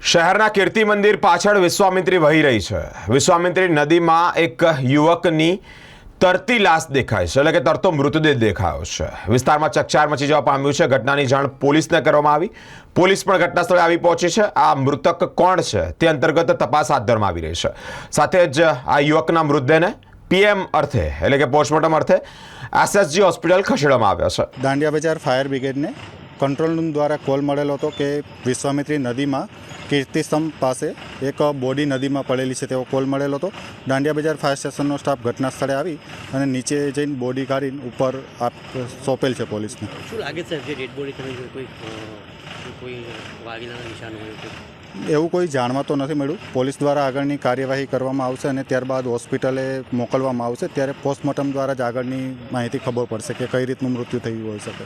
શહેરના કીર્તિ મંદિર પાછળ વિશ્વામિત્રી વહી રહી છે। વિશ્વામિત્રી નદીમાં એક યુવકની તરતી લાશ દેખાય છે, એટલે કે તરતો મૃતદેહ દેખાયો છે। વિસ્તારમાં ચકચાર મચી જવા પામ્યું છે। ઘટનાની જાણ પોલીસને કરવામાં આવી। પોલીસ પણ ઘટના સ્થળે આવી પહોંચી છે। આ મૃતક કોણ છે તે અંતર્ગત તપાસ હાથ ધરવામાં આવી રહી છે। સાથે જ આ યુવકના મૃતદેહને પીએમ અર્થે એટલે કે પોસ્ટમોર્ટમ અર્થે એસએસજી હોસ્પિટલ ખસેડવામાં આવ્યો છે। દાંડિયા બજાર ફાયર બ્રિગેડને કંટ્રોલ રૂમ દ્વારા કોલ મળેલો હતો કે વિશ્વામિત્રી નદીમાં કીર્તિસ્તંભ પાસે એક બોડી નદીમાં પડેલી છે તેવો કોલ મળેલો હતો। દાંડિયા બજાર ફાયર સ્ટેશનનો સ્ટાફ ઘટના સ્થળે આવી અને નીચે જઈને બોડી કાઢીને ઉપર સોંપેલ છે પોલીસને। શું લાગે છે જે ડેડ બોડી તમે કોઈ વાગીના નિશાન હોય એવું કોઈ જાણવા તો નથી મળ્યું। પોલીસ દ્વારા આગળની કાર્યવાહી કરવામાં આવશે અને ત્યારબાદ હોસ્પિટલે મોકલવામાં આવશે। ત્યારે પોસ્ટમોર્ટમ દ્વારા જ આગળની માહિતી ખબર પડશે કે કઈ રીતનું મૃત્યુ થયું હોઈ શકે।